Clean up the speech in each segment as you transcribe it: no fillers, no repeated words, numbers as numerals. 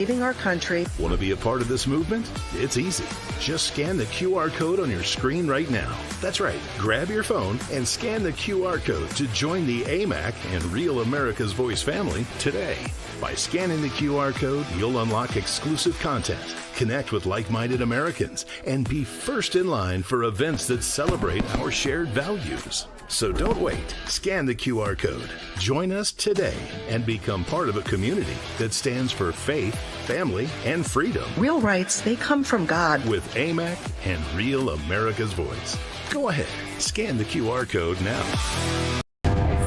Saving our country. Want to be a part of this movement? It's easy. Just scan the QR code on your screen right now. That's right. Grab your phone and scan the QR code to join the AMAC and Real America's Voice family today. By scanning the QR code, you'll unlock exclusive content, connect with like-minded Americans, and be first in line for events that celebrate our shared values. So don't wait. Scan the QR code. Join us today and become part of a community that stands for faith, family, and freedom. Real rights, they come from God. With AMAC and Real America's Voice. Go ahead. Scan the QR code now.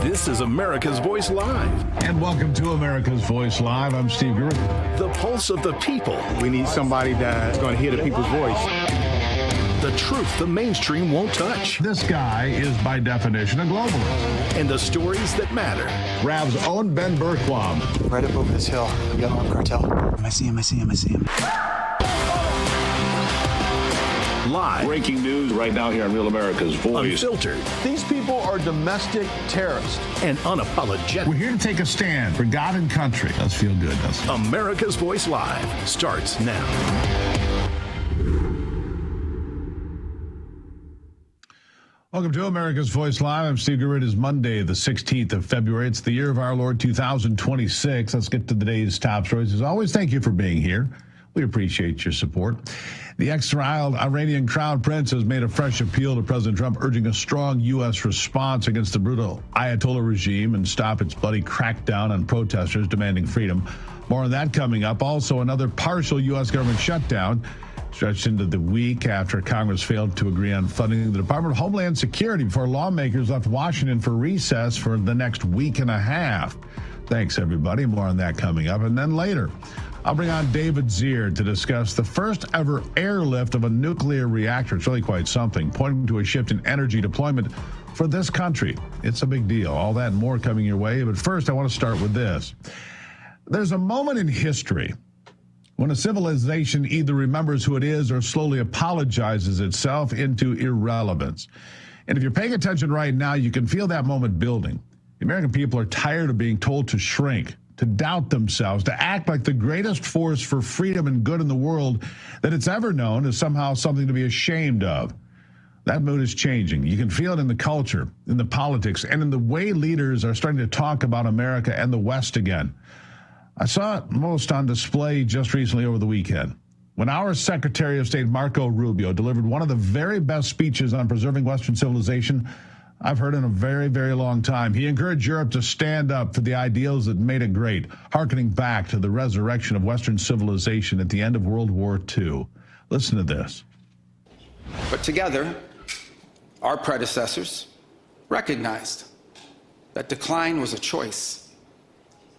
This is America's Voice Live. And welcome to America's Voice Live. I'm Steve Gruber. The pulse of the people. We need somebody that's going to hear the people's voice. The truth the mainstream won't touch. This guy is, by definition, a globalist. And the stories that matter. Rav's own Ben Bergquam. Right up over this hill, we got an armed cartel. I see him. Live. Breaking news right now here on Real America's Voice. Unfiltered. These people are domestic terrorists. And unapologetic. We're here to take a stand for God and country. Does feel good, doesn't it? America's Voice Live starts now. Welcome to America's Voice Live. I'm Steve Gruber. It is Monday, the 16th of February. It's the year of our Lord 2026. Let's get to today's top stories. As always, thank you for being here. We appreciate your support. The exiled Iranian crown prince has made a fresh appeal to President Trump, urging a strong U.S. response against the brutal Ayatollah regime and stop its bloody crackdown on protesters demanding freedom. More on that coming up. Also, another partial U.S. government shutdown stretched into the week after Congress failed to agree on funding the Department of Homeland Security before lawmakers left Washington for recess for the next week and a half. Thanks, everybody. More on that coming up. And then later, I'll bring on David Zier to discuss the first ever airlift of a nuclear reactor. It's really quite something, pointing to a shift in energy deployment for this country. It's a big deal. All that and more coming your way. But first, I want to start with this. There's a moment in history when a civilization either remembers who it is or slowly apologizes itself into irrelevance. And if you're paying attention right now, you can feel that moment building. The American people are tired of being told to shrink, to doubt themselves, to act like the greatest force for freedom and good in the world that it's ever known is somehow something to be ashamed of. That mood is changing. You can feel it in the culture, in the politics, and in the way leaders are starting to talk about America and the West again. I saw it most on display just recently over the weekend when our Secretary of State, Marco Rubio, delivered one of the very best speeches on preserving Western civilization I've heard in a very, very long time. He encouraged Europe to stand up for the ideals that made it great, hearkening back to the resurrection of Western civilization at the end of World War II. Listen to this. But together, our predecessors recognized that decline was a choice.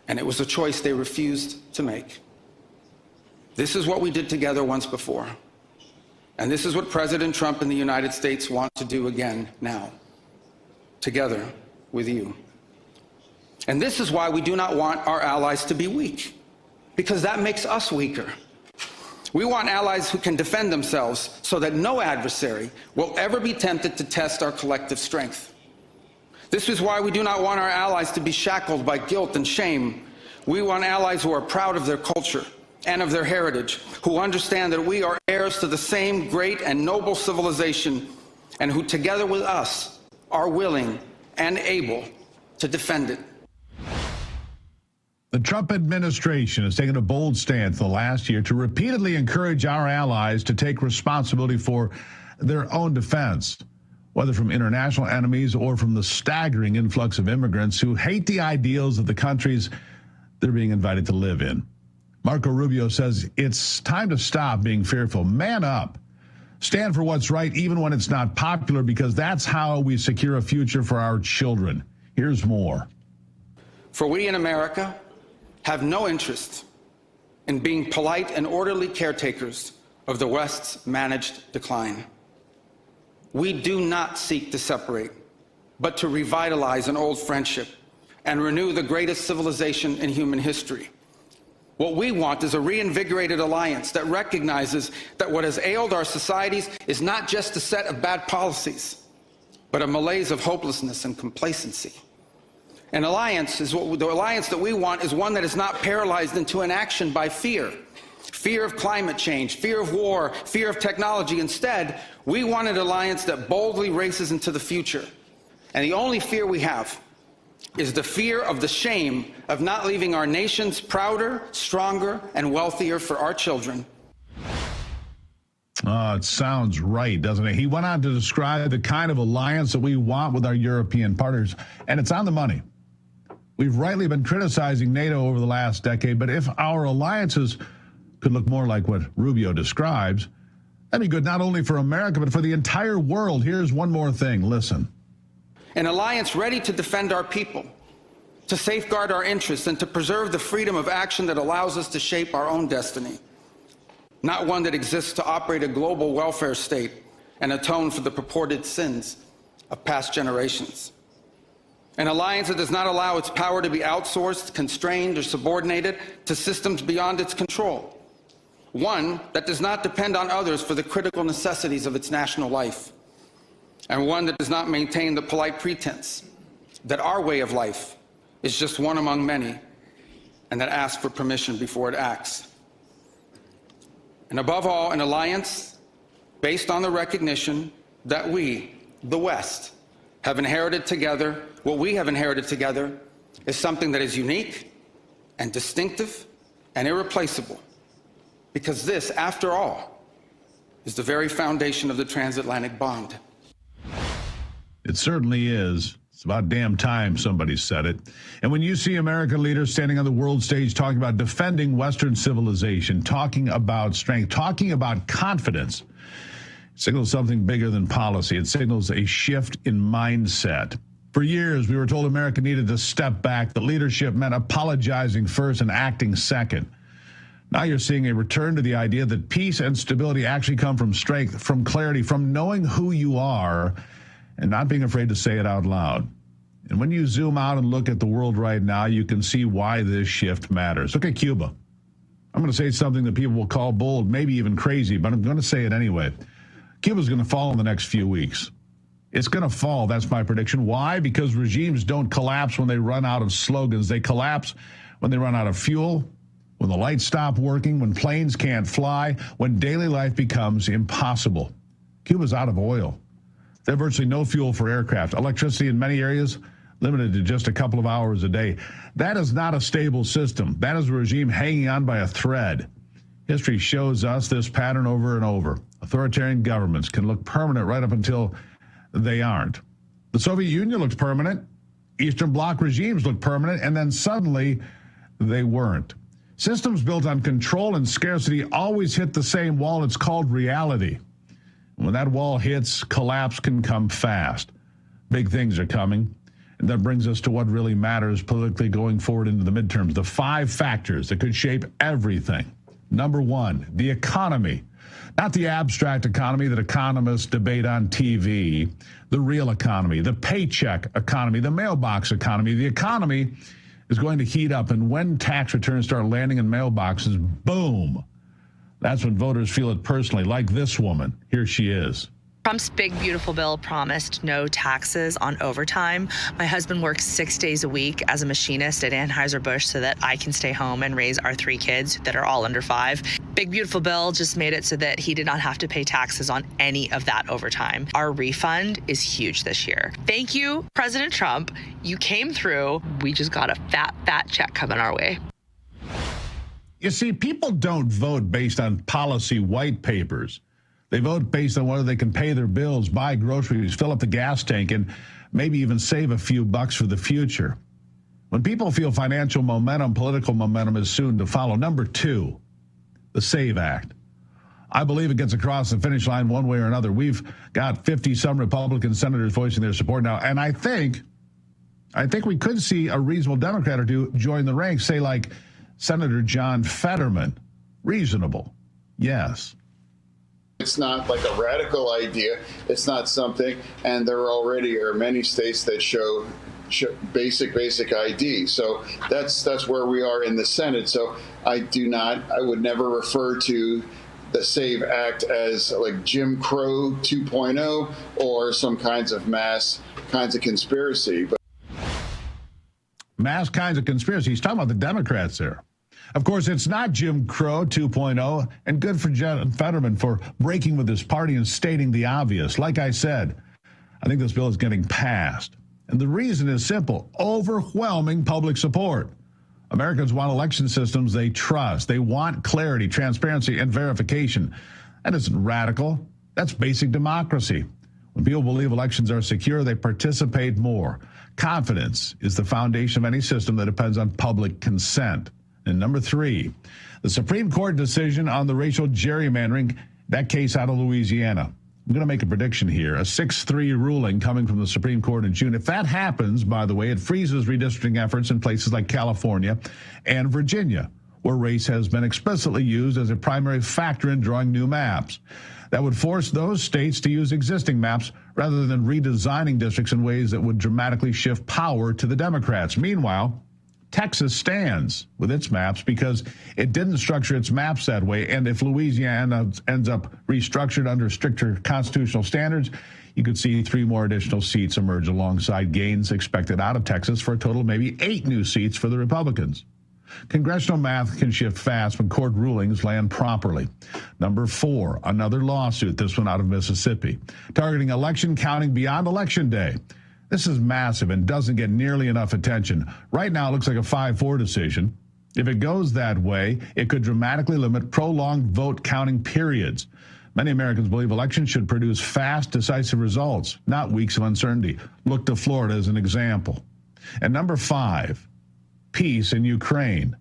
And it was a choice they refused to make. This is what we did together once before. And this is what President Trump and the United States want to do again now, together with you. And this is why we do not want our allies to be weak, because that makes us weaker. We want allies who can defend themselves so that no adversary will ever be tempted to test our collective strength. This is why we do not want our allies to be shackled by guilt and shame. We want allies who are proud of their culture and of their heritage, who understand that we are heirs to the same great and noble civilization, and who together with us are willing and able to defend it. The Trump administration has taken a bold stance the last year to repeatedly encourage our allies to take responsibility for their own defense, whether from international enemies or from the staggering influx of immigrants who hate the ideals of the countries they're being invited to live in. Marco Rubio says it's time to stop being fearful. Man up. Stand for what's right even when it's not popular, because that's how we secure a future for our children. Here's more. For we in America have no interest in being polite and orderly caretakers of the West's managed decline. We do not seek to separate, but to revitalize an old friendship and renew the greatest civilization in human history. What we want is a reinvigorated alliance that recognizes that what has ailed our societies is not just a set of bad policies, but a malaise of hopelessness and complacency. An alliance is the alliance that we want is one that is not paralyzed into inaction by fear, fear of climate change, fear of war, fear of technology. Instead, we want an alliance that boldly races into the future. And the only fear we have is the fear of the shame of not leaving our nations prouder, stronger, and wealthier for our children. It sounds right, doesn't it? He went on to describe the kind of alliance that we want with our European partners, and it's on the money. We've rightly been criticizing NATO over the last decade, but if our alliances could look more like what Rubio describes, that'd be good not only for America, but for the entire world. Here's one more thing. Listen. An alliance ready to defend our people, to safeguard our interests, and to preserve the freedom of action that allows us to shape our own destiny. Not one that exists to operate a global welfare state and atone for the purported sins of past generations. An alliance that does not allow its power to be outsourced, constrained, or subordinated to systems beyond its control. One that does not depend on others for the critical necessities of its national life. And one that does not maintain the polite pretense that our way of life is just one among many, and that asks for permission before it acts. And above all, an alliance based on the recognition that we, the West, have inherited together. What we have inherited together is something that is unique and distinctive and irreplaceable. Because this, after all, is the very foundation of the transatlantic bond. It certainly is. It's about damn time somebody said it. And when you see American leaders standing on the world stage talking about defending Western civilization, talking about strength, talking about confidence, it signals something bigger than policy. It signals a shift in mindset. For years, we were told America needed to step back, that leadership meant apologizing first and acting second. Now you're seeing a return to the idea that peace and stability actually come from strength, from clarity, from knowing who you are and not being afraid to say it out loud. And when you zoom out and look at the world right now, you can see why this shift matters. Look at Cuba. I'm going to say something that people will call bold, maybe even crazy, but I'm going to say it anyway. Cuba's going to fall in the next few weeks. It's going to fall. That's my prediction. Why? Because regimes don't collapse when they run out of slogans. They collapse when they run out of fuel, when the lights stop working, when planes can't fly, when daily life becomes impossible. Cuba's out of oil. They have virtually no fuel for aircraft. Electricity in many areas limited to just a couple of hours a day. That is not a stable system. That is a regime hanging on by a thread. History shows us this pattern over and over. Authoritarian governments can look permanent right up until they aren't. The Soviet Union looked permanent. Eastern Bloc regimes looked permanent, and then suddenly they weren't. Systems built on control and scarcity always hit the same wall. It's called reality. When that wall hits, collapse can come fast. Big things are coming. And that brings us to what really matters politically going forward into the midterms. The 5 factors that could shape everything. Number 1, the economy. Not the abstract economy that economists debate on TV. The real economy, the paycheck economy, the mailbox economy. The economy is going to heat up. And when tax returns start landing in mailboxes, boom. That's when voters feel it personally, like this woman. Here she is. Trump's big, beautiful bill promised no taxes on overtime. My husband works 6 days a week as a machinist at Anheuser-Busch so that I can stay home and raise our 3 kids that are all under 5. Big, beautiful bill just made it so that he did not have to pay taxes on any of that overtime. Our refund is huge this year. Thank you, President Trump. You came through. We just got a fat, fat check coming our way. You see, people don't vote based on policy white papers. They vote based on whether they can pay their bills, buy groceries, fill up the gas tank, and maybe even save a few bucks for the future. When people feel financial momentum, political momentum is soon to follow. Number 2, the SAVE Act. I believe it gets across the finish line one way or another. We've got 50-some Republican senators voicing their support now, and I think we could see a reasonable Democrat or two join the ranks, say like Senator John Fetterman. Reasonable, yes. It's not like a radical idea. It's not something, and there already are many states that show basic ID. So that's where we are in the Senate. So I would never refer to the SAVE Act as like Jim Crow 2.0 or some kinds of mass kinds of conspiracy. But mass kinds of conspiracy. He's talking about the Democrats there. Of course, it's not Jim Crow 2.0, and good for Fetterman for breaking with his party and stating the obvious. Like I said, I think this bill is getting passed. And the reason is simple: overwhelming public support. Americans want election systems they trust. They want clarity, transparency, and verification. That isn't radical. That's basic democracy. When people believe elections are secure, they participate more. Confidence is the foundation of any system that depends on public consent. And number 3, the Supreme Court decision on the racial gerrymandering, that case out of Louisiana. I'm going to make a prediction here. A 6-3 ruling coming from the Supreme Court in June. If that happens, by the way, it freezes redistricting efforts in places like California and Virginia, where race has been explicitly used as a primary factor in drawing new maps. That would force those states to use existing maps rather than redesigning districts in ways that would dramatically shift power to the Democrats. Meanwhile, Texas stands with its maps because it didn't structure its maps that way. And if Louisiana ends up restructured under stricter constitutional standards, you could see 3 more additional seats emerge alongside gains expected out of Texas for a total of maybe 8 new seats for the Republicans. Congressional math can shift fast when court rulings land properly. Number 4, another lawsuit, this one out of Mississippi, targeting election counting beyond Election Day. This is massive and doesn't get nearly enough attention. Right now, it looks like a 5-4 decision. If it goes that way, it could dramatically limit prolonged vote counting periods. Many Americans believe elections should produce fast, decisive results, not weeks of uncertainty. Look to Florida as an example. And number 5, peace in Ukraine.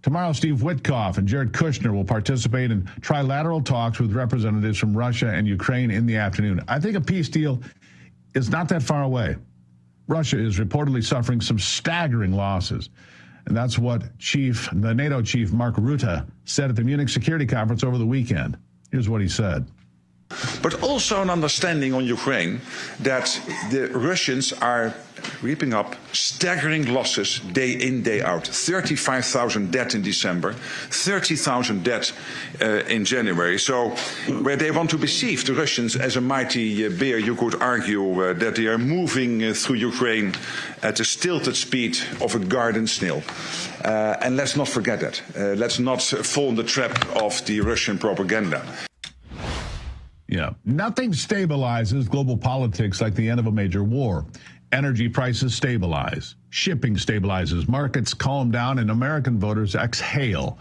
Tomorrow, Steve Witkoff and Jared Kushner will participate in trilateral talks with representatives from Russia and Ukraine in the afternoon. I think a peace deal is not that far away. Russia is reportedly suffering some staggering losses. And that's what the NATO chief Mark Rutte said at the Munich Security Conference over the weekend. Here's what he said. But also an understanding on Ukraine that the Russians are reaping up staggering losses day in, day out. 35,000 dead in December, 30,000 dead in January. So where they want to perceive the Russians as a mighty bear, you could argue that they are moving through Ukraine at a stilted speed of a garden snail. And let's not forget that. Let's not fall in the trap of the Russian propaganda. Yeah, nothing stabilizes global politics like the end of a major war. Energy prices stabilize, shipping stabilizes, markets calm down, and American voters exhale.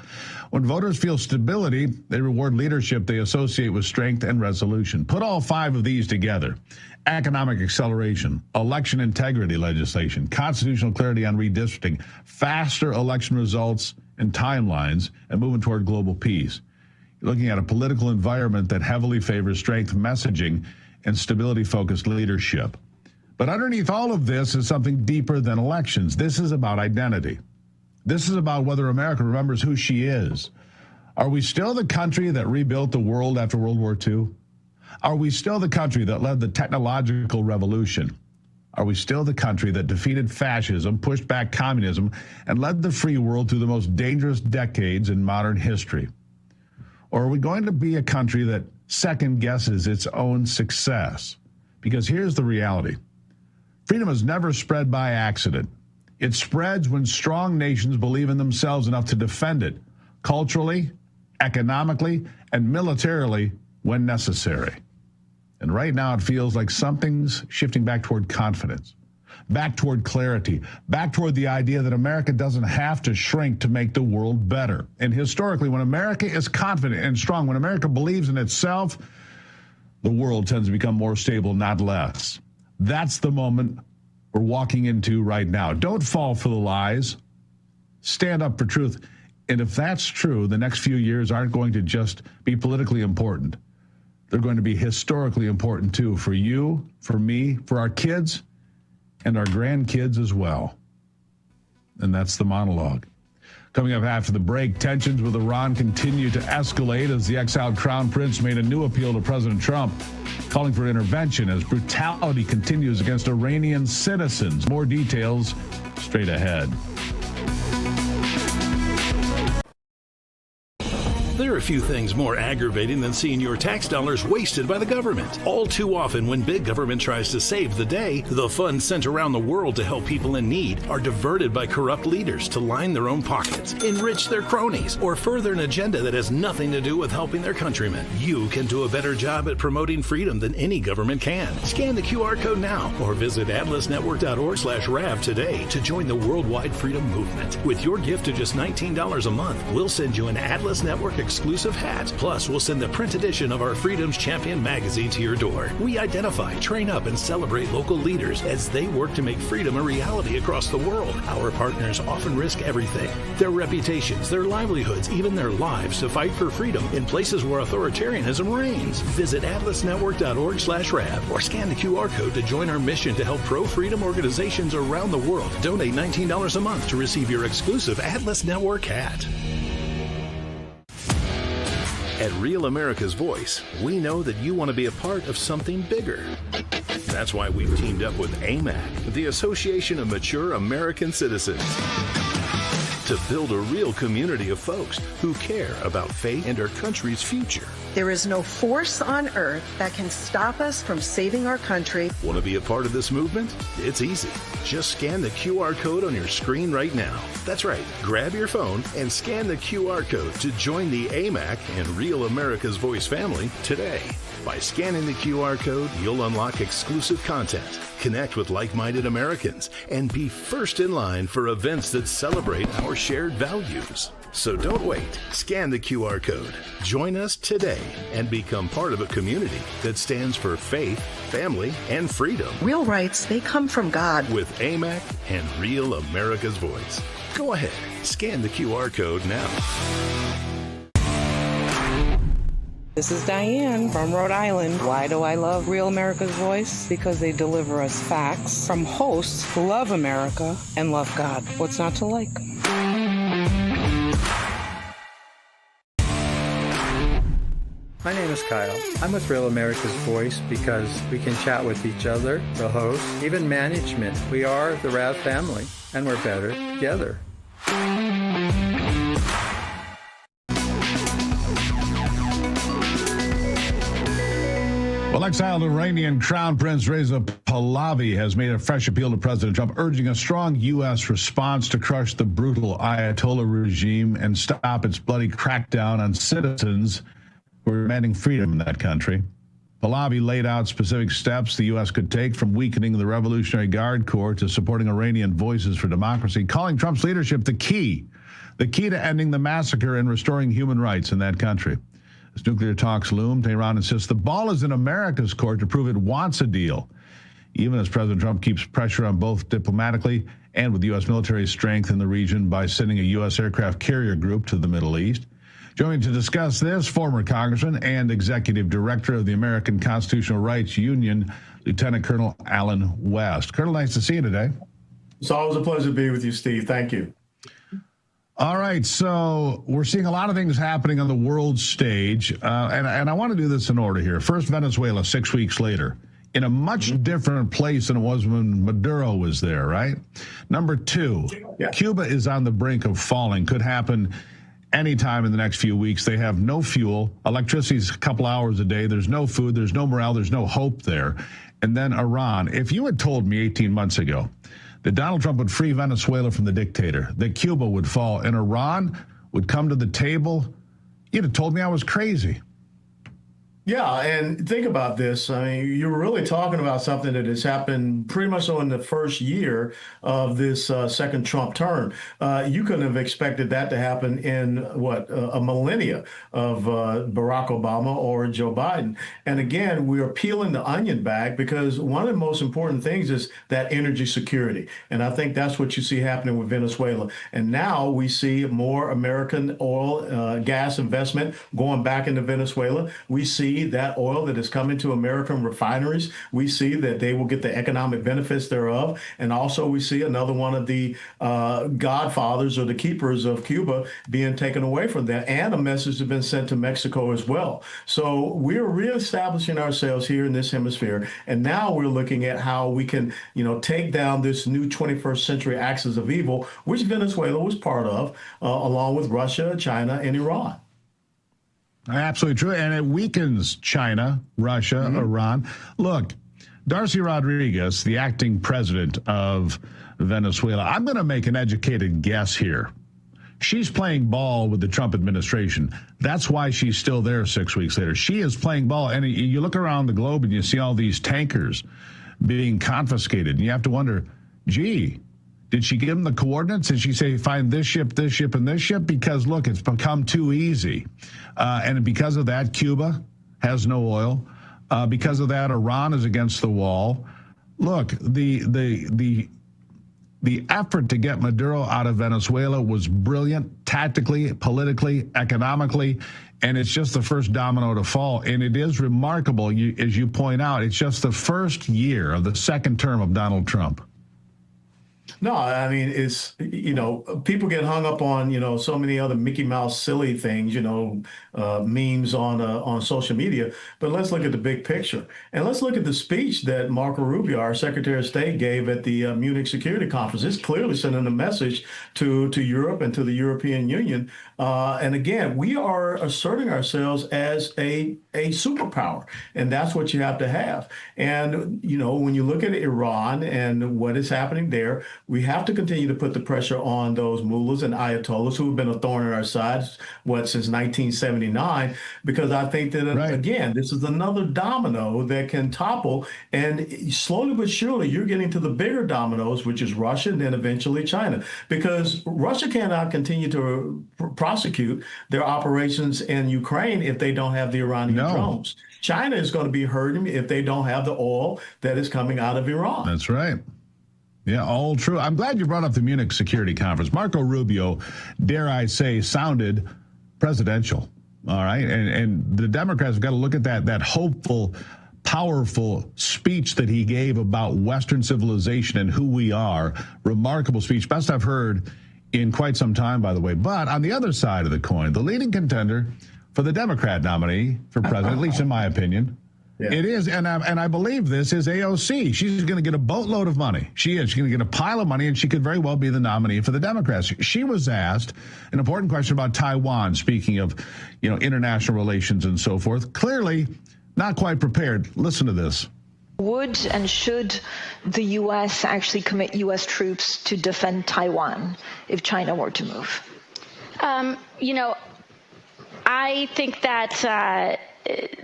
When voters feel stability, they reward leadership they associate with strength and resolution. Put all 5 of these together: economic acceleration, election integrity legislation, constitutional clarity on redistricting, faster election results and timelines, and moving toward global peace. Looking at a political environment that heavily favors strength messaging and stability-focused leadership. But underneath all of this is something deeper than elections. This is about identity. This is about whether America remembers who she is. Are we still the country that rebuilt the world after World War II? Are we still the country that led the technological revolution? Are we still the country that defeated fascism, pushed back communism, and led the free world through the most dangerous decades in modern history? Or are we going to be a country that second guesses its own success? Because here's the reality. Freedom is never spread by accident. It spreads when strong nations believe in themselves enough to defend it, culturally, economically, and militarily when necessary. And right now it feels like something's shifting back toward confidence, back toward clarity, back toward the idea that America doesn't have to shrink to make the world better. And historically, when America is confident and strong, when America believes in itself, the world tends to become more stable, not less. That's the moment we're walking into right now. Don't fall for the lies. Stand up for truth. And if that's true, the next few years aren't going to just be politically important. They're going to be historically important, too, for you, for me, for our kids, and our grandkids as well. And that's the monologue. Coming up after the break, tensions with Iran continue to escalate as the exiled crown prince made a new appeal to President Trump, calling for intervention as brutality continues against Iranian citizens. More details straight ahead. There are few things more aggravating than seeing your tax dollars wasted by the government. All too often, when big government tries to save the day, the funds sent around the world to help people in need are diverted by corrupt leaders to line their own pockets, enrich their cronies, or further an agenda that has nothing to do with helping their countrymen. You can do a better job at promoting freedom than any government can. Scan the QR code now or visit atlasnetwork.org/RAV today to join the worldwide freedom movement. With your gift of just $19 a month, we'll send you an Atlas Network exclusive hat. Plus, we'll send the print edition of our Freedom's Champion magazine to your door. We identify, train up, and celebrate local leaders as they work to make freedom a reality across the world. Our partners often risk everything: their reputations, their livelihoods, even their lives to fight for freedom in places where authoritarianism reigns. Visit atlasnetwork.org/RAV or scan the QR code to join our mission to help pro-freedom organizations around the world. Donate $19 a month to receive your exclusive Atlas Network hat. At Real America's Voice, we know that you want to be a part of something bigger. That's why we've teamed up with AMAC, the Association of Mature American Citizens, to build a real community of folks who care about faith and our country's future. There is no force on earth that can stop us from saving our country. Want to be a part of this movement? It's easy. Just scan the QR code on your screen right now. That's right. Grab your phone and scan the QR code to join the AMAC and Real America's Voice family today. By scanning the QR code, you'll unlock exclusive content, connect with like-minded Americans, and be first in line for events that celebrate our shared values. So don't wait. Scan the QR code. Join us today and become part of a community that stands for faith, family, and freedom. Real rights, they come from God. With AMAC and Real America's Voice. Go ahead. Scan the QR code now. This is Diane from Rhode Island. Why do I love Real America's Voice? Because they deliver us facts from hosts who love America and love God. What's not to like? My name is Kyle. I'm with Real America's Voice because we can chat with each other, the hosts, even management. We are the RAV family, and we're better together. Well, exiled Iranian Crown Prince Reza Pahlavi has made a fresh appeal to President Trump, urging a strong U.S. response to crush the brutal Ayatollah regime and stop its bloody crackdown on citizens who are demanding freedom in that country. Pahlavi laid out specific steps the U.S. could take, from weakening the Revolutionary Guard Corps to supporting Iranian voices for democracy, calling Trump's leadership the key to ending the massacre and restoring human rights in that country. As nuclear talks loom, Tehran insists the ball is in America's court to prove it wants a deal, even as President Trump keeps pressure on both diplomatically and with U.S. military strength in the region by sending a U.S. aircraft carrier group to the Middle East. Joining to discuss this, former Congressman and Executive Director of the American Constitutional Rights Union, Lieutenant Colonel Alan West. Colonel, nice to see you today. It's always a pleasure to be with you, Steve. Thank you. All right, so we're seeing a lot of things happening on the world stage, and I want to do this in order here. First, Venezuela, 6 weeks later, in a much different place than it was when Maduro was there, right? Number two, Cuba is on the brink of falling, could happen anytime in the next few weeks. They have no fuel, electricity's a couple hours a day, there's no food, there's no morale, there's no hope there. And then Iran. If you had told me 18 months ago that Donald Trump would free Venezuela from the dictator, that Cuba would fall, and Iran would come to the table, you'd have told me I was crazy. Yeah, and think about this. I mean, you're really talking about something that has happened pretty much in the first year of this second Trump term. You couldn't have expected that to happen in, a millennia of Barack Obama or Joe Biden. And again, we are peeling the onion back because one of the most important things is that energy security. And I think that's what you see happening with Venezuela. And now we see more American oil, gas investment going back into Venezuela. We see that oil that is coming to American refineries. We see that they will get the economic benefits thereof. And also we see another one of the godfathers or the keepers of Cuba being taken away from that. And a message has been sent to Mexico as well. So we're reestablishing ourselves here in this hemisphere. And now we're looking at how we can, take down this new 21st century axis of evil, which Venezuela was part of, along with Russia, China, and Iran. Absolutely true. And it weakens China, Russia, Iran. Look, Darcy Rodriguez, the acting president of Venezuela, I'm going to make an educated guess here. She's playing ball with the Trump administration. That's why she's still there 6 weeks later. She is playing ball. And you look around the globe and you see all these tankers being confiscated. And you have to wonder, gee, did she give them the coordinates? Did she say, find this ship, and this ship? Because, look, it's become too easy. And because of that, Cuba has no oil. Because of that, Iran is against the wall. Look, the effort to get Maduro out of Venezuela was brilliant, tactically, politically, economically, and it's just the first domino to fall. And it is remarkable, as you point out, it's just the first year of the second term of Donald Trump. No, I mean, it's, people get hung up on, so many other Mickey Mouse silly things, memes on social media. But let's look at the big picture. And let's look at the speech that Marco Rubio, our Secretary of State, gave at the Munich Security Conference. It's clearly sending a message to Europe and to the European Union. And again, we are asserting ourselves as a superpower. And that's what you have to have. And, when you look at Iran and what is happening there, we have to continue to put the pressure on those mullahs and ayatollahs who have been a thorn in our sides, since 1979, because I think that, again, this is another domino that can topple. And slowly but surely, you're getting to the bigger dominoes, which is Russia and then eventually China, because Russia cannot continue to prosecute their operations in Ukraine if they don't have the Iranian drones. China is going to be hurting if they don't have the oil that is coming out of Iran. That's right. Yeah, all true. I'm glad you brought up the Munich Security Conference. Marco Rubio, dare I say, sounded presidential. All right. And the Democrats have got to look at that hopeful, powerful speech that he gave about Western civilization and who we are. Remarkable speech. Best I've heard in quite some time, by the way. But on the other side of the coin, the leading contender for the Democrat nominee for president, at least in my opinion, it is, and I believe this is AOC. She's going to get a boatload of money. She's going to get a pile of money, and she could very well be the nominee for the Democrats. She was asked an important question about Taiwan, speaking of, international relations and so forth. Clearly not quite prepared. Listen to this. Would and should the U.S. actually commit U.S. troops to defend Taiwan if China were to move? I think that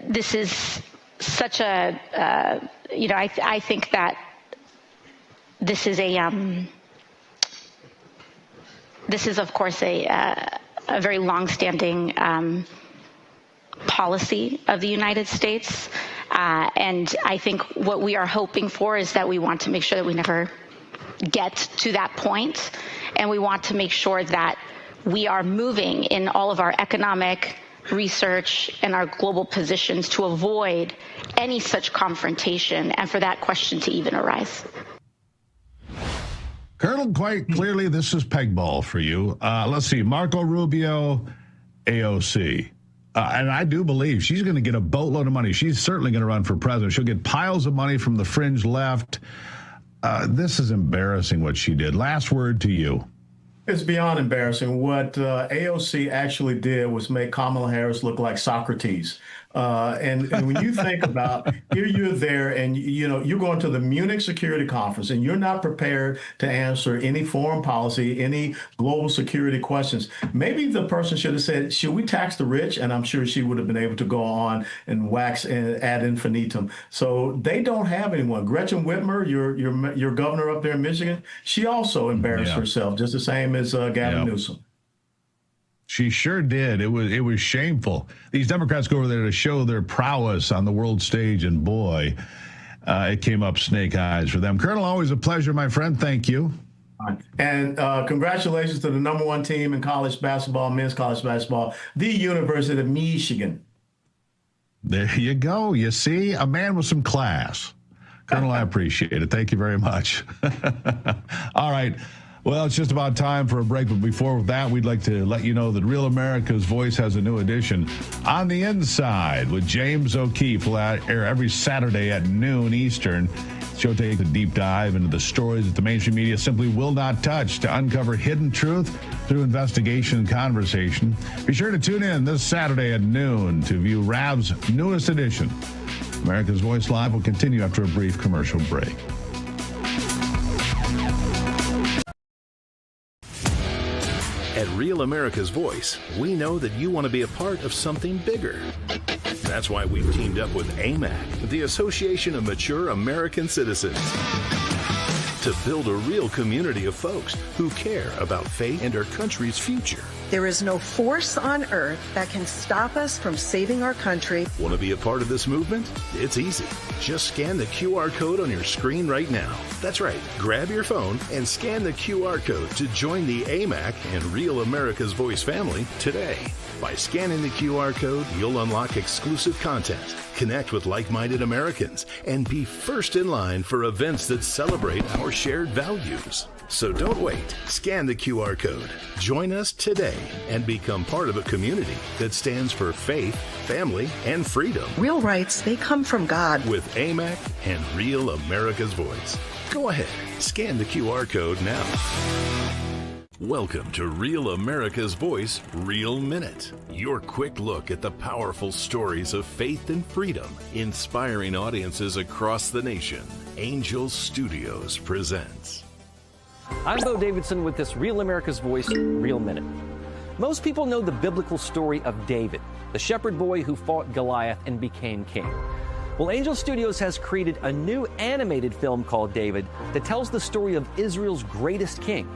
this is such a, I think that this is of course a very longstanding policy of the United States. And I think what we are hoping for is that we want to make sure that we never get to that point. And we want to make sure that we are moving in all of our economic research and our global positions to avoid any such confrontation and for that question to even arise. Colonel, quite clearly, this is peg ball for you. Let's see, Marco Rubio, AOC. And I do believe she's going to get a boatload of money. She's certainly going to run for president. She'll get piles of money from the fringe left. This is embarrassing what she did. Last word to you. It's beyond embarrassing. What AOC actually did was make Kamala Harris look like Socrates. And when you think about, here you're there and, you're going to the Munich Security Conference and you're not prepared to answer any foreign policy, any global security questions. Maybe the person should have said, should we tax the rich? And I'm sure she would have been able to go on and wax and ad infinitum. So they don't have anyone. Gretchen Whitmer, your governor up there in Michigan, she also embarrassed herself, just the same as Gavin Newsom. She sure did. It was shameful. These Democrats go over there to show their prowess on the world stage, and boy, it came up snake eyes for them. Colonel, always a pleasure, my friend. Thank you. And congratulations to the #1 team in college basketball, men's college basketball, the University of Michigan. There you go. You see, a man with some class. Colonel, I appreciate it. Thank you very much. All right. Well, it's just about time for a break, but before that, we'd like to let you know that Real America's Voice has a new edition, On the Inside, with James O'Keefe. Will air every Saturday at noon Eastern. The show takes a deep dive into the stories that the mainstream media simply will not touch to uncover hidden truth through investigation and conversation. Be sure to tune in this Saturday at noon to view RAV's newest edition. America's Voice Live will continue after a brief commercial break. At Real America's Voice, we know that you want to be a part of something bigger. That's why we've teamed up with AMAC, the Association of Mature American Citizens, to build a real community of folks who care about faith and our country's future. There is no force on earth that can stop us from saving our country. Want to be a part of this movement? It's easy. Just scan the QR code on your screen right now. That's right. Grab your phone and scan the QR code to join the AMAC and Real America's Voice family today. By scanning the QR code, you'll unlock exclusive content, connect with like-minded Americans, and be first in line for events that celebrate our shared values. So don't wait. Scan the QR code. Join us today and become part of a community that stands for faith, family, and freedom. Real rights, they come from God. With AMAC and Real America's Voice. Go ahead, scan the QR code now. Welcome to Real America's Voice Real Minute, your quick look at the powerful stories of faith and freedom, inspiring audiences across the nation. Angel Studios presents. I'm Bo Davidson with this Real America's Voice Real Minute. Most people know the biblical story of David, the shepherd boy who fought Goliath and became king. Well, Angel Studios has created a new animated film called David that tells the story of Israel's greatest king.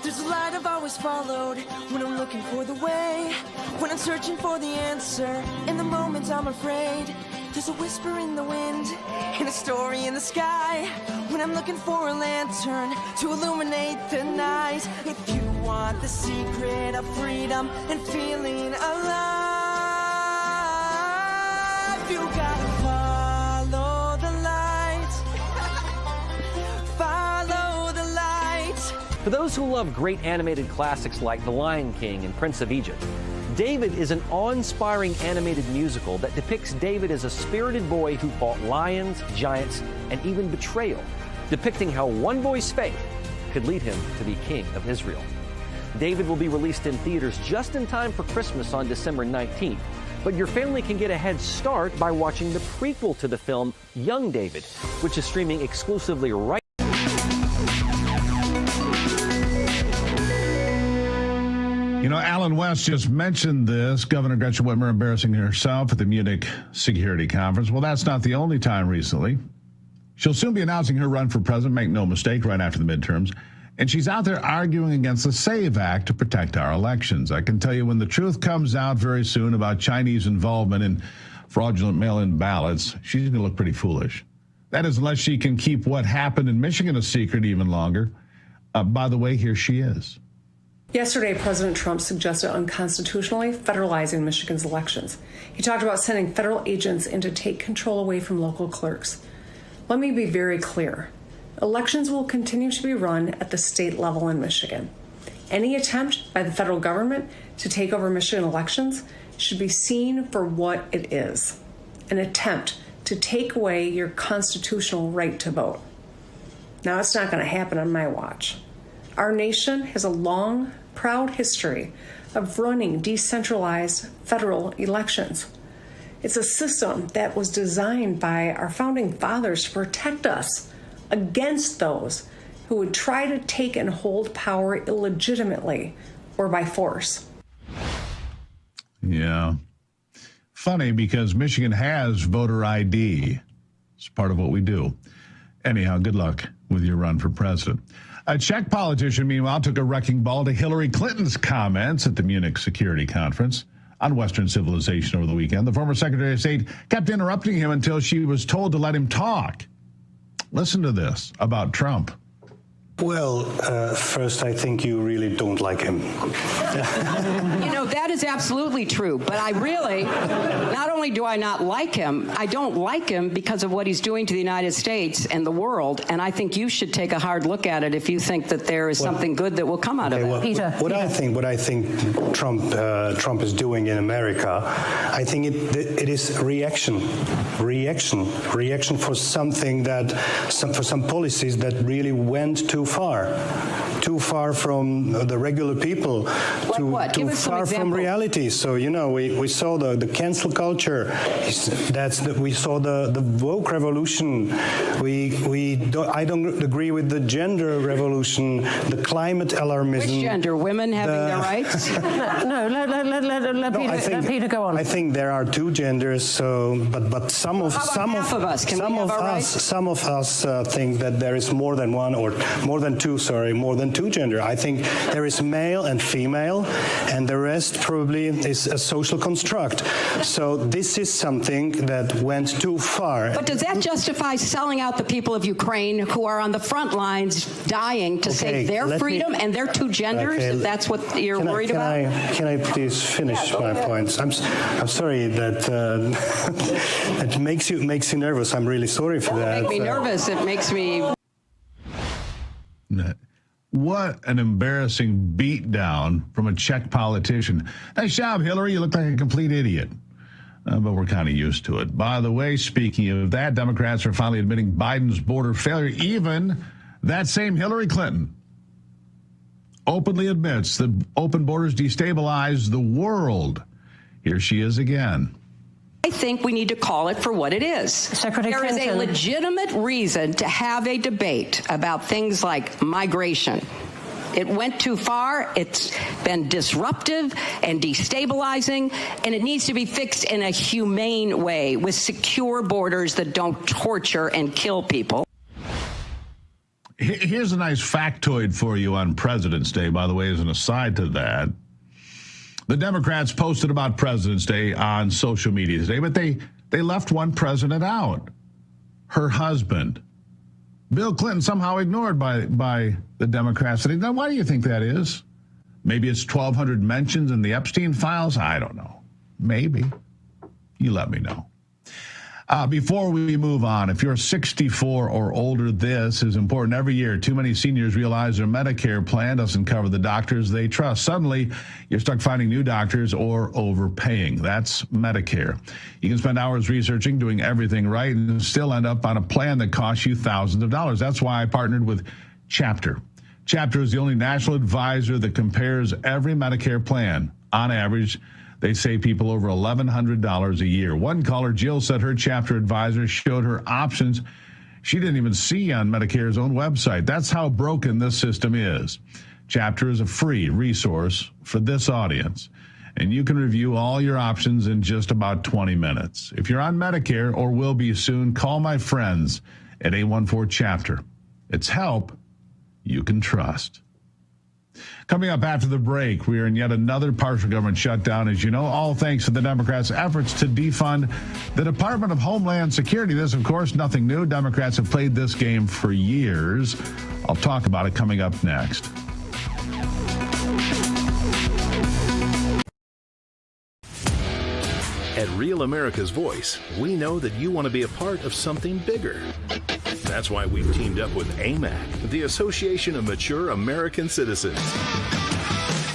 There's a light I've always followed when I'm looking for the way, when I'm searching for the answer, in the moments I'm afraid. There's a whisper in the wind and a story in the sky when I'm looking for a lantern to illuminate the night. If you want the secret of freedom and feeling alive, you gotta follow the light. Follow the light. For those who love great animated classics like The Lion King and Prince of Egypt, David is an awe-inspiring animated musical that depicts David as a spirited boy who fought lions, giants, and even betrayal, depicting how one boy's faith could lead him to be king of Israel. David will be released in theaters just in time for Christmas on December 19th, but your family can get a head start by watching the prequel to the film, Young David, which is streaming exclusively right. You know, Alan West just mentioned this, Governor Gretchen Whitmer embarrassing herself at the Munich Security Conference. Well, that's not the only time recently. She'll soon be announcing her run for president, make no mistake, right after the midterms. And she's out there arguing against the SAVE Act to protect our elections. I can tell you when the truth comes out very soon about Chinese involvement in fraudulent mail-in ballots, she's going to look pretty foolish. That is, unless she can keep what happened in Michigan a secret even longer. By the way, here she is. Yesterday, President Trump suggested unconstitutionally federalizing Michigan's elections. He talked about sending federal agents in to take control away from local clerks. Let me be very clear. Elections will continue to be run at the state level in Michigan. Any attempt by the federal government to take over Michigan elections should be seen for what it is, an attempt to take away your constitutional right to vote. Now, it's not going to happen on my watch. Our nation has a long, proud history of running decentralized federal elections. It's a system that was designed by our founding fathers to protect us against those who would try to take and hold power illegitimately or by force. Yeah. Funny because Michigan has voter ID. It's part of what we do. Anyhow, good luck with your run for president. A Czech politician, meanwhile, took a wrecking ball to Hillary Clinton's comments at the Munich Security Conference on Western civilization over the weekend. The former Secretary of State kept interrupting him until she was told to let him talk. Listen to this about Trump. Well, first, I think you really don't like him. You know, that is absolutely true. But I really, not only do I not like him, I don't like him because of what he's doing to the United States and the world. And I think you should take a hard look at it if you think that there is something good that will come out of it. Well, what I think Trump is doing in America, I think it is reaction for something for some policies that really went too far from the regular people, too far from reality. So, you know, we saw the cancel culture. We saw the woke revolution. I don't agree with the gender revolution, the climate alarmism. Which gender? Women having their rights? No, let Peter go on. I think there are two genders. So, but some of us think that there is more than one or more than two gender. I think there is male and female, and the rest probably is a social construct. So this is something that went too far. But does that justify selling out the people of Ukraine who are on the front lines dying to save their freedom and their two genders? If that's what you're worried about? Can I please finish my points? I'm sorry that it makes you nervous. I'm really sorry for that. It makes me nervous. It makes me. What an embarrassing beatdown from a Czech politician. Nice job, Hillary. You look like a complete idiot. But we're kind of used to it. By the way, speaking of that, Democrats are finally admitting Biden's border failure. Even that same Hillary Clinton openly admits that open borders destabilize the world. Here she is again. I think we need to call it for what it is. There is a legitimate reason to have a debate about things like migration. It went too far. It's been disruptive and destabilizing, and it needs to be fixed in a humane way with secure borders that don't torture and kill people. Here's a nice factoid for you on President's Day, by the way, as an aside to that. The Democrats posted about President's Day on social media today, but they left one president out, her husband. Bill Clinton somehow ignored by the Democrats. Now, why do you think that is? Maybe it's 1,200 mentions in the Epstein files? I don't know. Maybe. You let me know. Before we move on, if you're 64 or older, this is important. Every year, too many seniors realize their Medicare plan doesn't cover the doctors they trust. Suddenly, you're stuck finding new doctors or overpaying. That's Medicare. You can spend hours researching, doing everything right, and still end up on a plan that costs you thousands of dollars. That's why I partnered with Chapter. Chapter is the only national advisor that compares every Medicare plan. On average, they save people over $1,100 a year. One caller, Jill, said her Chapter advisor showed her options she didn't even see on Medicare's own website. That's how broken this system is. Chapter is a free resource for this audience, and you can review all your options in just about 20 minutes. If you're on Medicare or will be soon, call my friends at 814-CHAPTER. It's help you can trust. Coming up after the break, we are in yet another partial government shutdown, as you know, all thanks to the Democrats' efforts to defund the Department of Homeland Security. This, of course, nothing new. Democrats have played this game for years. I'll talk about it coming up next. At Real America's Voice, we know that you want to be a part of something bigger. That's why we've teamed up with AMAC, the Association of Mature American Citizens,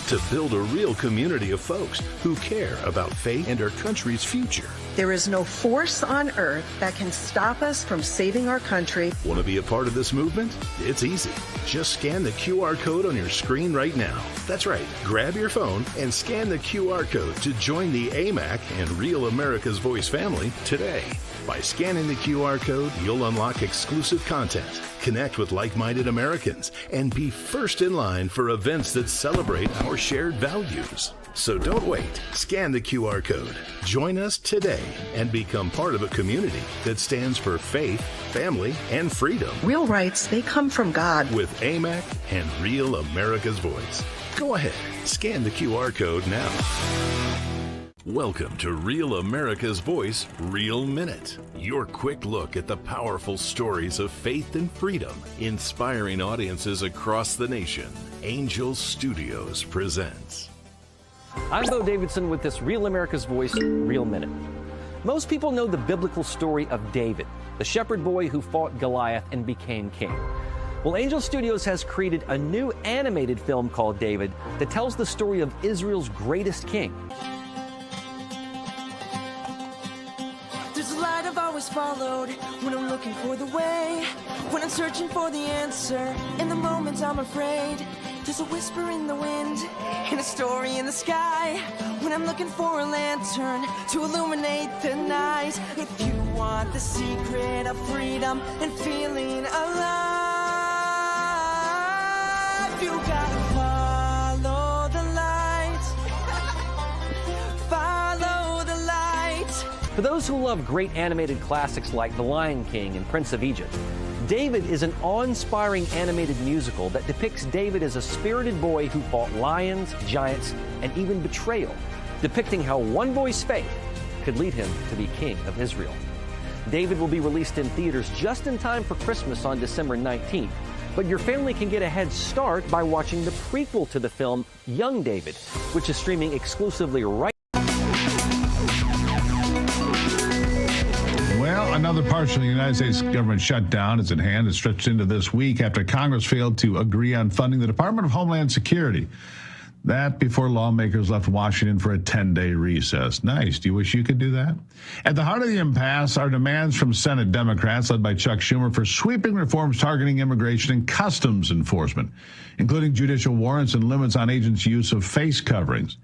to build a real community of folks who care about faith and our country's future. There is no force on earth that can stop us from saving our country. Want to be a part of this movement? It's easy. Just scan the QR code on your screen right now. That's right. Grab your phone and scan the QR code to join the AMAC and Real America's Voice family today. By scanning the QR code, you'll unlock exclusive content, connect with like-minded Americans, and be first in line for events that celebrate our shared values. So don't wait. Scan the QR code. Join us today and become part of a community that stands for faith, family, and freedom. Real rights, they come from God. With AMAC and Real America's Voice. Go ahead. Scan the QR code now. Welcome to Real America's Voice, Real Minute. Your quick look at the powerful stories of faith and freedom, inspiring audiences across the nation. Angel Studios presents. I'm Bo Davidson with this Real America's Voice, Real Minute. Most people know the biblical story of David, the shepherd boy who fought Goliath and became king. Well, Angel Studios has created a new animated film called David that tells the story of Israel's greatest king. There's a light I've always followed when I'm looking for the way, when I'm searching for the answer. In the moments I'm afraid, there's a whisper in the wind and a story in the sky. When I'm looking for a lantern to illuminate the night. If you want the secret of freedom and feeling alive, you gotta follow the light. Follow the light. For those who love great animated classics like The Lion King and Prince of Egypt, David is an awe-inspiring animated musical that depicts David as a spirited boy who fought lions, giants, and even betrayal, depicting how one boy's faith could lead him to be king of Israel. David will be released in theaters just in time for Christmas on December 19th, but your family can get a head start by watching the prequel to the film, Young David, which is streaming exclusively right now. Well, another partial United States government shutdown is at hand. It stretched into this week after Congress failed to agree on funding the Department of Homeland Security. That before lawmakers left Washington for a 10-day recess. Nice. Do you wish you could do that? At the heart of the impasse are demands from Senate Democrats, led by Chuck Schumer, for sweeping reforms targeting immigration and customs enforcement, including judicial warrants and limits on agents' use of face coverings,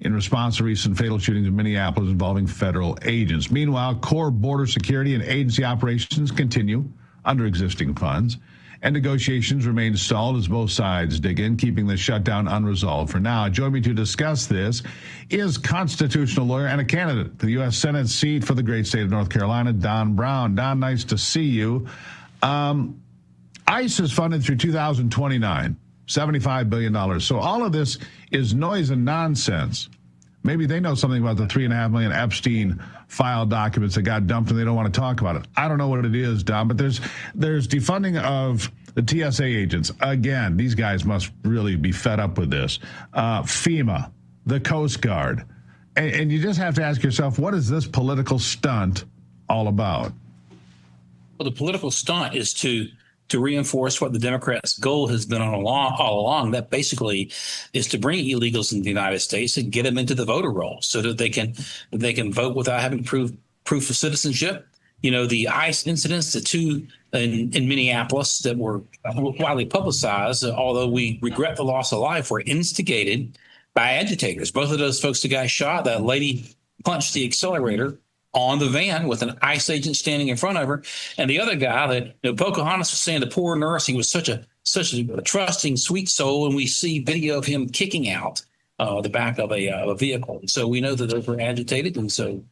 in response to recent fatal shootings in Minneapolis involving federal agents. Meanwhile, core border security and agency operations continue under existing funds, and negotiations remain stalled as both sides dig in, keeping the shutdown unresolved for now. Join me to discuss this is constitutional lawyer and a candidate for the U.S. Senate seat for the great state of North Carolina, Don Brown. Don, nice to see you. ICE is funded through 2029, $75 billion. So all of this is noise and nonsense. Maybe they know something about the 3.5 million Epstein file documents that got dumped and they don't want to talk about it. I don't know what it is, Don, but there's defunding of the TSA agents. Again, these guys must really be fed up with this. FEMA, the Coast Guard. And you just have to ask yourself, what is this political stunt all about? Well, the political stunt is to reinforce what the Democrats' goal has been all along. That basically is to bring illegals into the United States and get them into the voter roll so that they can vote without having proof of citizenship. You know, the ICE incidents, the two in Minneapolis that were widely publicized, although we regret the loss of life, were instigated by agitators. Both of those folks that got shot, that lady punched the accelerator on the van with an ICE agent standing in front of her. And the other guy that, you know, Pocahontas was saying, the poor nurse, he was such a trusting, sweet soul. And we see video of him kicking out the back of a vehicle. And so we know that those were agitated. And so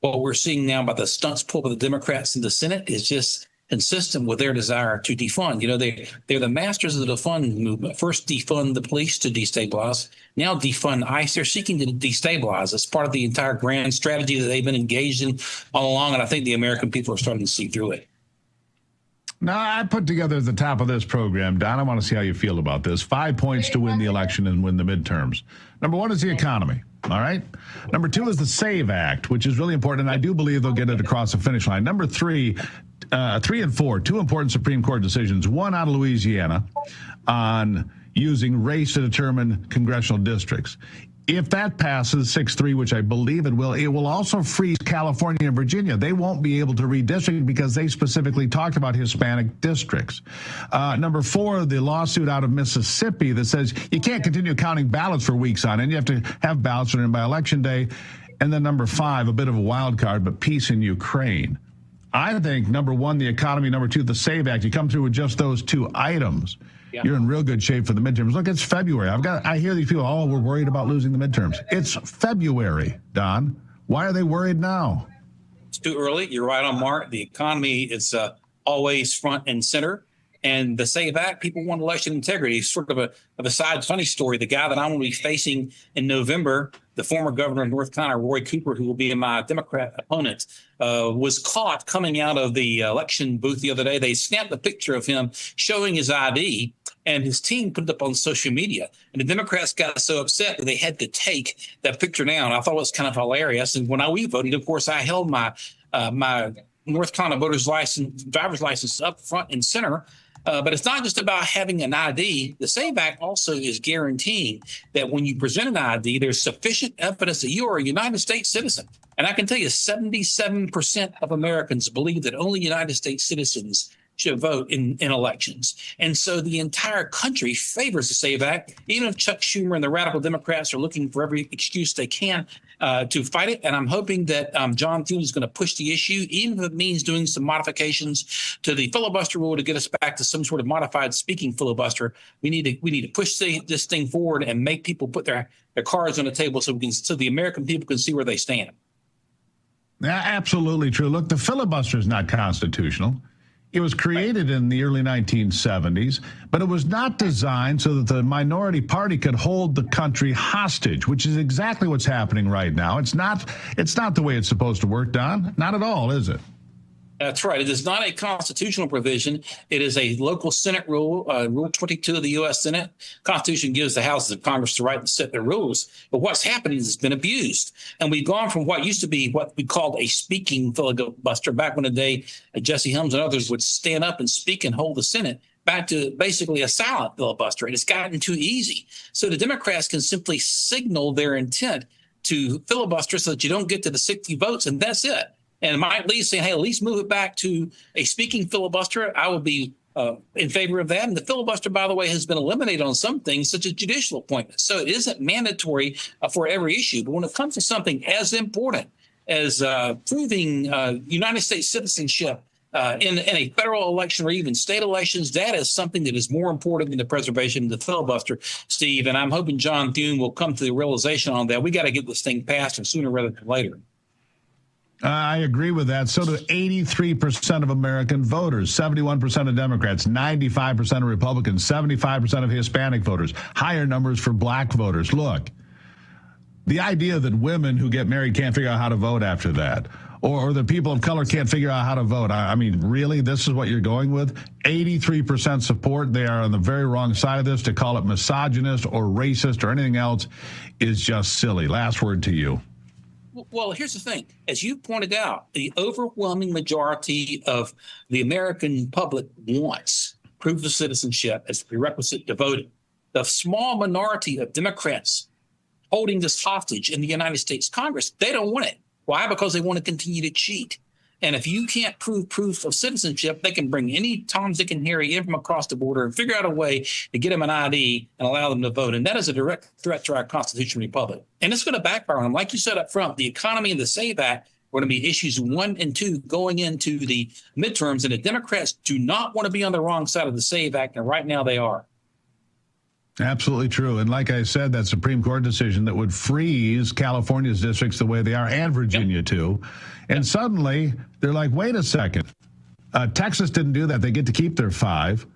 what we're seeing now about the stunts pulled by the Democrats in the Senate is just consistent with their desire to defund. You know, they're the masters of the defund movement. First defund the police to destabilize. Now defund ICE. They're seeking to destabilize. It's part of the entire grand strategy that they've been engaged in all along, and I think the American people are starting to see through it. Now, I put together at the top of this program, Don, I want to see how you feel about this. 5 points to win the election and win the midterms. Number one is the economy. All right. Number two is the SAVE Act, which is really important, and I do believe they'll get it across the finish line. Number three and four, two important Supreme Court decisions, one out of Louisiana on using race to determine congressional districts. If that passes 6-3, which I believe it will also freeze California and Virginia. They won't be able to redistrict because they specifically talked about Hispanic districts. Number four, the lawsuit out of Mississippi that says you can't continue counting ballots for weeks on end. You have to have ballots in by Election Day. And then number five, a bit of a wild card, but peace in Ukraine. I think, number one, the economy. Number two, the SAVE Act. You come through with just those two items. Yeah. You're in real good shape for the midterms. Look, it's February. I hear these people, we're worried about losing the midterms. It's February, Don. Why are they worried now? It's too early. You're right on, Mark. The economy is always front and center. And the SAVE Act, people want election integrity. Sort of a side funny story. The guy that I'm going to be facing in November the former governor of North Carolina, Roy Cooper, who will be my Democrat opponent, was caught coming out of the election booth the other day. They snapped a picture of him showing his ID, and his team put it up on social media. And the Democrats got so upset that they had to take that picture down. I thought it was kind of hilarious. And when we voted, of course, I held my North Carolina driver's license up front and center. But it's not just about having an ID. The SAVE Act also is guaranteeing that when you present an ID, there's sufficient evidence that you are a United States citizen. And I can tell you 77% of Americans believe that only United States citizens should vote in elections. And so the entire country favors the SAVE Act, even if Chuck Schumer and the radical Democrats are looking for every excuse they can to fight it. And I'm hoping that John Thune is going to push the issue, even if it means doing some modifications to the filibuster rule to get us back to some sort of modified speaking filibuster. We need to push this thing forward and make people put their cards on the table so the American people can see where they stand. Yeah, absolutely true. Look, the filibuster is not constitutional. It was created in the early 1970s, but it was not designed so that the minority party could hold the country hostage, which is exactly what's happening right now. It's not the way it's supposed to work, Don. Not at all, is it? That's right. It is not a constitutional provision. It is a local Senate rule, Rule 22 of the U.S. Senate. Constitution gives the houses of Congress the right to set their rules. But what's happening is it's been abused. And we've gone from what used to be what we called a speaking filibuster back when the day Jesse Helms and others would stand up and speak and hold the Senate, back to basically a silent filibuster. And it's gotten too easy. So the Democrats can simply signal their intent to filibuster so that you don't get to the 60 votes, and that's it. And Mike Lee saying, hey, at least move it back to a speaking filibuster. I would be in favor of that. And the filibuster, by the way, has been eliminated on some things, such as judicial appointments. So it isn't mandatory for every issue. But when it comes to something as important as proving United States citizenship in a federal election or even state elections, that is something that is more important than the preservation of the filibuster, Steve. And I'm hoping John Thune will come to the realization on that. We got to get this thing passed, and sooner rather than later. I agree with that. So do 83% of American voters, 71% of Democrats, 95% of Republicans, 75% of Hispanic voters, higher numbers for black voters. Look, the idea that women who get married can't figure out how to vote after that, or the people of color can't figure out how to vote. I mean, really, this is what you're going with? 83% support. They are on the very wrong side of this. To call it misogynist or racist or anything else is just silly. Last word to you. Well, here's the thing. As you pointed out, the overwhelming majority of the American public wants proof of citizenship as a prerequisite to voting. The small minority of Democrats holding this hostage in the United States Congress, they don't want it. Why? Because they want to continue to cheat. And if you can't prove proof of citizenship, they can bring any Tom, Dick, and Harry in from across the border and figure out a way to get them an ID and allow them to vote. And that is a direct threat to our constitutional republic. And it's going to backfire on them. Like you said up front, the economy and the SAVE Act are going to be issues 1 and 2 going into the midterms. And the Democrats do not want to be on the wrong side of the SAVE Act. And right now they are. Absolutely true. And like I said, that Supreme Court decision that would freeze California's districts the way they are, and Virginia too. And suddenly they're like, wait a second. Texas didn't do that. They get to keep their 5.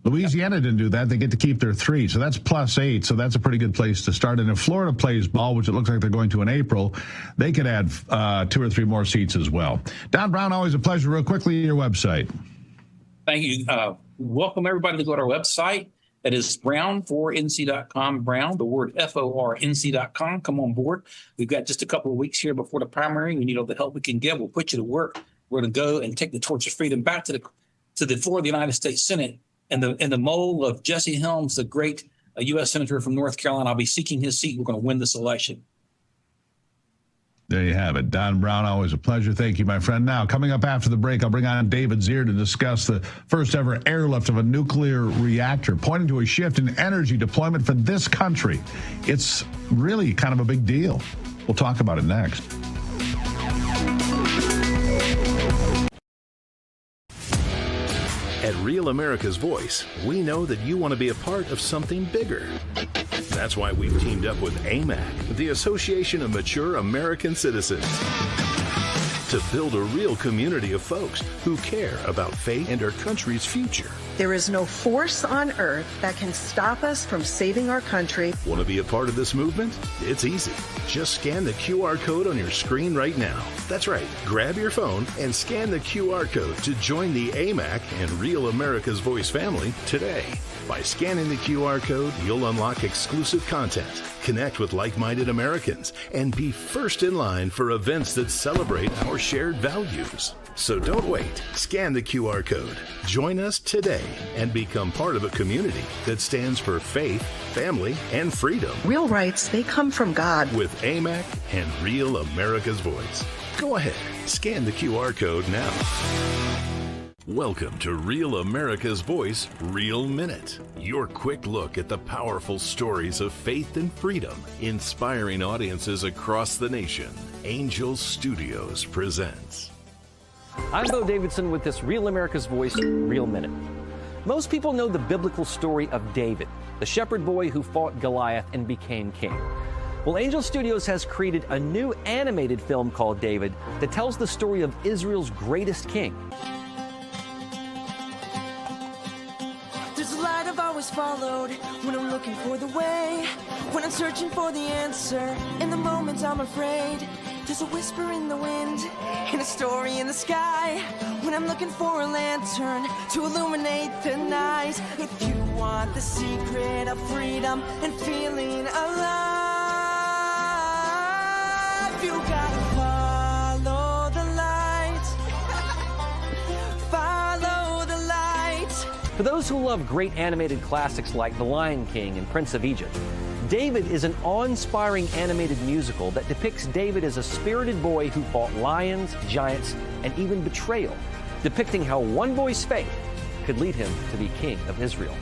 Louisiana didn't do that. They get to keep their 3. So that's +8. So that's a pretty good place to start. And if Florida plays ball, which it looks like they're going to in April, they could add 2 or 3 more seats as well. Don Brown, always a pleasure. Real quickly, your website. Thank you. Welcome everybody to go to our website. That is brown4nc.com, Brown, the word FORNC.com. Come on board. We've got just a couple of weeks here before the primary. We need all the help we can get. We'll put you to work. We're going to go and take the torch of freedom back to the floor of the United States Senate. And the mold of Jesse Helms, the great U.S. Senator from North Carolina, I'll be seeking his seat. We're going to win this election. There you have it. Don Brown, always a pleasure. Thank you, my friend. Now, coming up after the break, I'll bring on David Zier to discuss the first ever airlift of a nuclear reactor, pointing to a shift in energy deployment for this country. It's really kind of a big deal. We'll talk about it next. At Real America's Voice, we know that you want to be a part of something bigger. That's why we've teamed up with AMAC, the Association of Mature American Citizens, to build a real community of folks who care about faith and our country's future. There is no force on earth that can stop us from saving our country. Want to be a part of this movement? It's easy. Just scan the QR code on your screen right now. That's right. Grab your phone and scan the QR code to join the AMAC and Real America's Voice family today. By scanning the QR code, you'll unlock exclusive content, connect with like-minded Americans, and be first in line for events that celebrate our shared values. So don't wait. Scan the QR code. Join us today and become part of a community that stands for faith, family, and freedom. Real rights, they come from God. With AMAC and Real America's Voice. Go ahead, scan the QR code now. Welcome to Real America's Voice Real Minute, your quick look at the powerful stories of faith and freedom, inspiring audiences across the nation. Angel Studios presents. I'm Bo Davidson with this Real America's Voice Real Minute. Most people know the biblical story of David, the shepherd boy who fought Goliath and became king. Well, Angel Studios has created a new animated film called David that tells the story of Israel's greatest king. There's a light I've always followed when I'm looking for the way, when I'm searching for the answer. In the moments I'm afraid, there's a whisper in the wind and a story in the sky. When I'm looking for a lantern to illuminate the night. If you want the secret of freedom and feeling alive, you gotta follow the light. Follow the light. For those who love great animated classics like The Lion King and Prince of Egypt, David is an awe-inspiring animated musical that depicts David as a spirited boy who fought lions, giants, and even betrayal, depicting how one boy's faith could lead him to be king of Israel.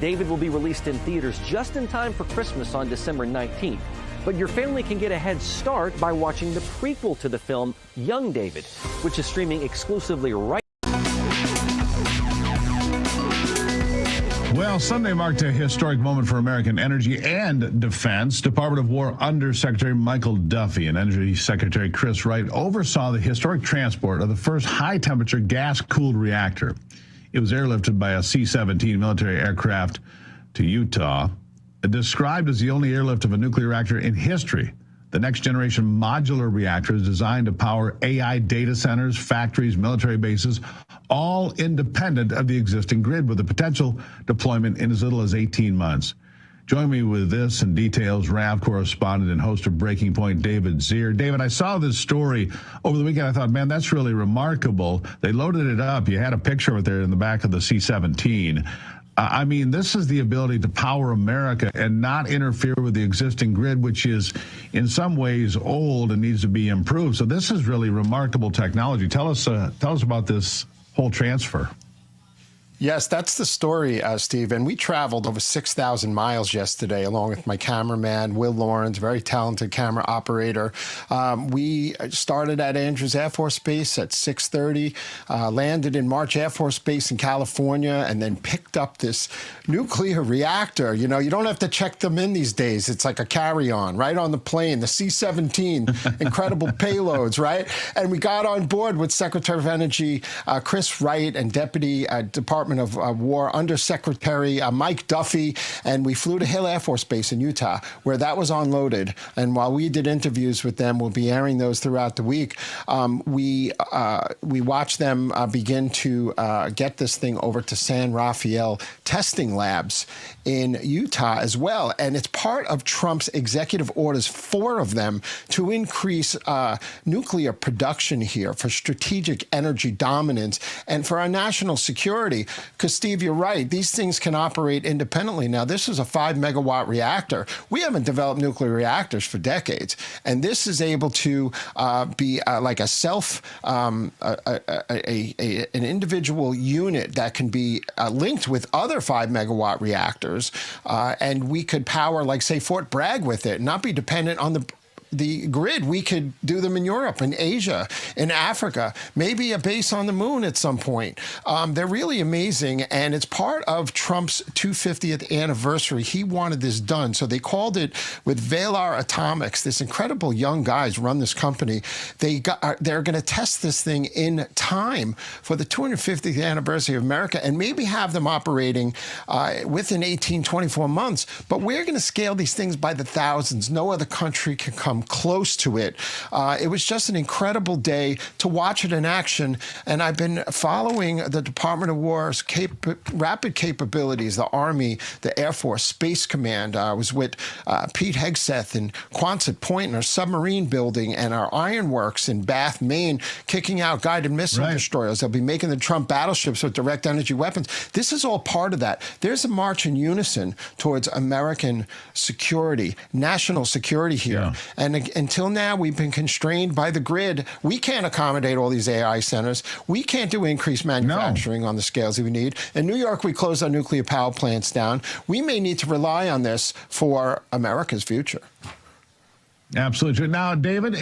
David will be released in theaters just in time for Christmas on December 19th, but your family can get a head start by watching the prequel to the film, Young David, which is streaming exclusively right. Well, Sunday marked a historic moment for American energy and defense. Department of War Undersecretary Michael Duffy and Energy Secretary Chris Wright oversaw the historic transport of the first high-temperature gas-cooled reactor. It was airlifted by a C-17 military aircraft to Utah. Described as the only airlift of a nuclear reactor in history, the next-generation modular reactor is designed to power AI data centers, factories, military bases, all independent of the existing grid, with a potential deployment in as little as 18 months. Join me with this and details, RAV correspondent and host of Breaking Point, David Zier. David, I saw this story over the weekend. I thought, man, that's really remarkable. They loaded it up. You had a picture of it there in the back of the C-17. I mean, this is the ability to power America and not interfere with the existing grid, which is in some ways old and needs to be improved. So this is really remarkable technology. Tell us about this whole transfer. Yes, that's the story, Steve. And we traveled over 6,000 miles yesterday, along with my cameraman, Will Lawrence, very talented camera operator. We started at Andrews Air Force Base at 6:30, landed in March Air Force Base in California, and then picked up this nuclear reactor. You know, you don't have to check them in these days. It's like a carry-on right on the plane, the C-17, incredible payloads, right? And we got on board with Secretary of Energy Chris Wright and Deputy Department of War Undersecretary Mike Duffy, and we flew to Hill Air Force Base in Utah, where that was unloaded. And while we did interviews with them, we'll be airing those throughout the week, we watched them begin to get this thing over to San Rafael testing labs in Utah as well. And it's part of Trump's executive orders, 4 of them, to increase nuclear production here for strategic energy dominance and for our national security. Because, Steve, you're right. These things can operate independently. Now, this is a 5-megawatt reactor. We haven't developed nuclear reactors for decades. And this is able to be like a an individual unit that can be linked with other 5-megawatt reactors. And we could power, like, say, Fort Bragg with it, not be dependent on the the grid, we could do them in Europe, in Asia, in Africa, maybe a base on the moon at some point. They're really amazing, and it's part of Trump's 250th anniversary. He wanted this done, so they called it with Velar Atomics. This incredible young guys run this company. They're going to test this thing in time for the 250th anniversary of America, and maybe have them operating within 18, 24 months. But we're going to scale these things by the thousands. No other country can come close to it. It was just an incredible day to watch it in action, and I've been following the Department of War's rapid capabilities, the Army, the Air Force, Space Command. I was with Pete Hegseth in Quonset Point in our submarine building and our ironworks in Bath, Maine, kicking out guided missile destroyers. They'll be making the Trump battleships with direct energy weapons. This is all part of that. There's a march in unison towards American security, national security here. Yeah. And until now, we've been constrained by the grid. We can't accommodate all these AI centers. We can't do increased manufacturing on the scales that we need. In New York, we closed our nuclear power plants down. We may need to rely on this for America's future. Absolutely. Now, David,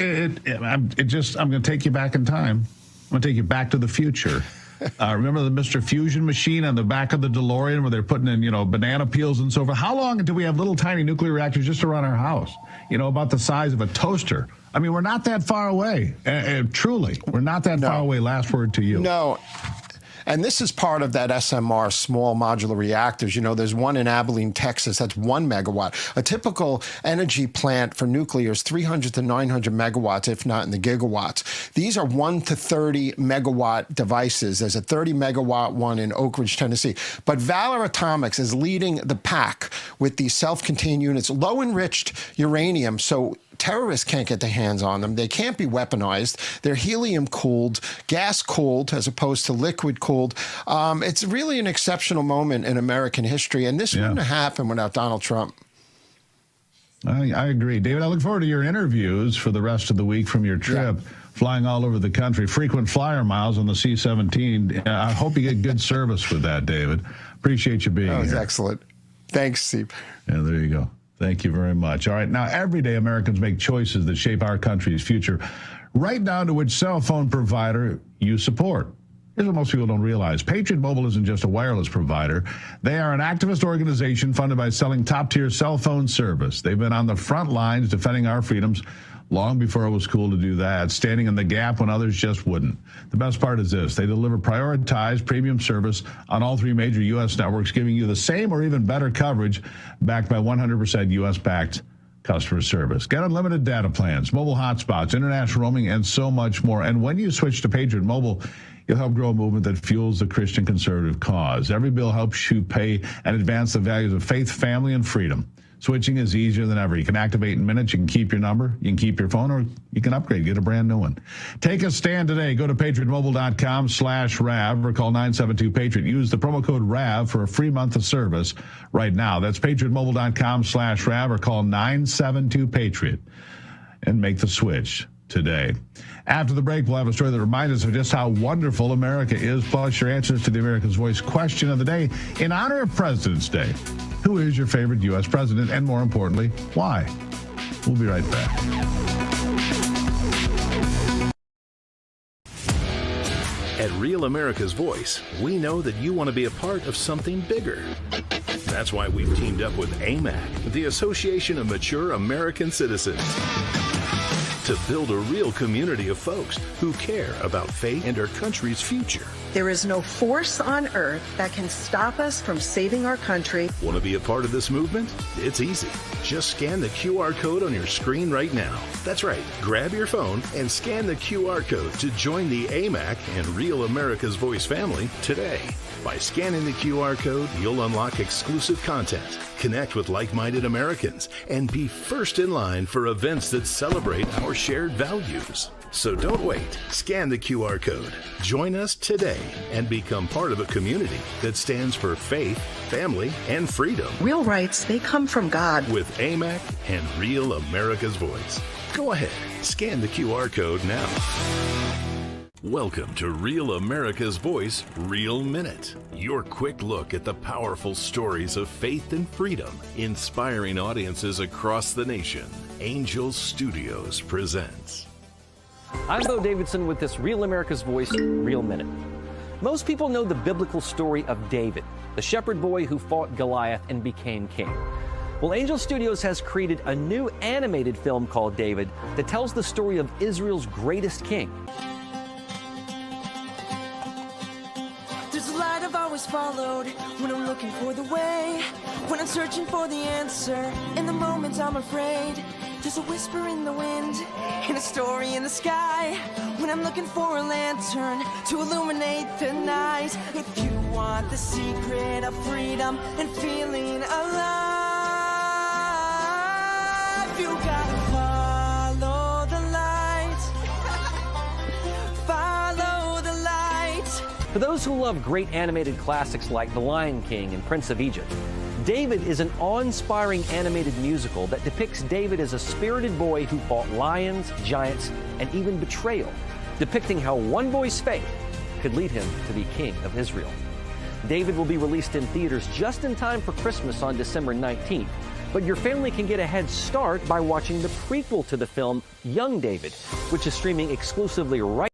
I'm going to take you back in time. I'm going to take you back to the future. Remember the Mr. Fusion machine on the back of the DeLorean where they're putting in, banana peels and so forth? How long until we have little tiny nuclear reactors just around our house? About the size of a toaster. I mean, we're not that far away. Truly, we're not that far away. Last word to you. No. And this is part of that SMR, small modular reactors. There's one in Abilene, Texas, that's 1 megawatt. A typical energy plant for nuclear is 300 to 900 megawatts, if not in the gigawatts. These are 1 to 30 megawatt devices. There's a 30 megawatt one in Oak Ridge, Tennessee. But Velar Atomics is leading the pack with these self-contained units, low enriched uranium, so terrorists can't get their hands on them. They can't be weaponized. They're helium-cooled, gas-cooled, as opposed to liquid-cooled. It's really an exceptional moment in American history, and this wouldn't have happened without Donald Trump. I agree. David, I look forward to your interviews for the rest of the week from your trip. Yeah. Flying all over the country, frequent flyer miles on the C-17. I hope you get good service with that, David. Appreciate you being here. That was excellent. Thanks, Steve. Yeah, there you go. Thank you very much. All right, now every day Americans make choices that shape our country's future, right down to which cell phone provider you support. Here's what most people don't realize. Patriot Mobile isn't just a wireless provider. They are an activist organization funded by selling top-tier cell phone service. They've been on the front lines defending our freedoms long before it was cool to do that, standing in the gap when others just wouldn't. The best part is this. They deliver prioritized premium service on all 3 major U.S. networks, giving you the same or even better coverage backed by 100% U.S.-backed customer service. Get unlimited data plans, mobile hotspots, international roaming, and so much more. And when you switch to Patriot Mobile, you'll help grow a movement that fuels the Christian conservative cause. Every bill helps you pay and advance the values of faith, family, and freedom. Switching is easier than ever. You can activate in minutes. You can keep your number. You can keep your phone, or you can upgrade. Get a brand new one. Take a stand today. Go to patriotmobile.com/RAV or call 972-PATRIOT. Use the promo code RAV for a free month of service right now. That's patriotmobile.com/RAV or call 972-PATRIOT and make the switch today. After the break, we'll have a story that reminds us of just how wonderful America is, plus your answers to the America's Voice question of the day. In honor of President's Day, who is your favorite U.S. president, and more importantly, why? We'll be right back. At Real America's Voice, we know that you want to be a part of something bigger. That's why we've teamed up with AMAC, the Association of Mature American Citizens, to build a real community of folks who care about faith and our country's future. There is no force on earth that can stop us from saving our country. Want to be a part of this movement? It's easy. Just scan the QR code on your screen right now. That's right. Grab your phone and scan the QR code to join the AMAC and Real America's Voice family today. By scanning the QR code, you'll unlock exclusive content, connect with like-minded Americans, and be first in line for events that celebrate our shared values. So don't wait. Scan the QR code. Join us today and become part of a community that stands for faith, family, and freedom. Real rights, they come from God. With AMAC and Real America's Voice. Go ahead. Scan the QR code now. Welcome to Real America's Voice, Real Minute. Your quick look at the powerful stories of faith and freedom, inspiring audiences across the nation. Angel Studios presents. I'm Bo Davidson with this Real America's Voice Real Minute. Most people know the biblical story of David, the shepherd boy who fought Goliath and became king. Well, Angel Studios has created a new animated film called David that tells the story of Israel's greatest king. There's a light I've always followed when I'm looking for the way, when I'm searching for the answer. In the moments I'm afraid, there's a whisper in the wind and a story in the sky. When I'm looking for a lantern to illuminate the night. If you want the secret of freedom and feeling alive, you gotta follow the light. Follow the light. For those who love great animated classics like The Lion King and Prince of Egypt, David is an awe-inspiring animated musical that depicts David as a spirited boy who fought lions, giants, and even betrayal, depicting how one boy's faith could lead him to be king of Israel. David will be released in theaters just in time for Christmas on December 19th, but your family can get a head start by watching the prequel to the film, Young David, which is streaming exclusively right.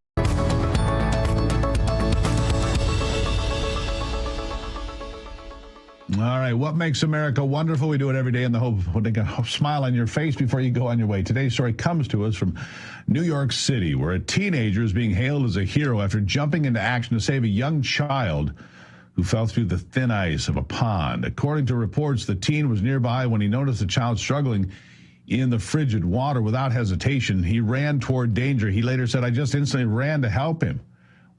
All right, what makes America wonderful? We do it every day in the hope of putting a smile on your face before you go on your way. Today's story comes to us from New York City, where a teenager is being hailed as a hero after jumping into action to save a young child who fell through the thin ice of a pond. According to reports, the teen was nearby when he noticed the child struggling in the frigid water. Without hesitation, he ran toward danger. He later said, "I just instantly ran to help him."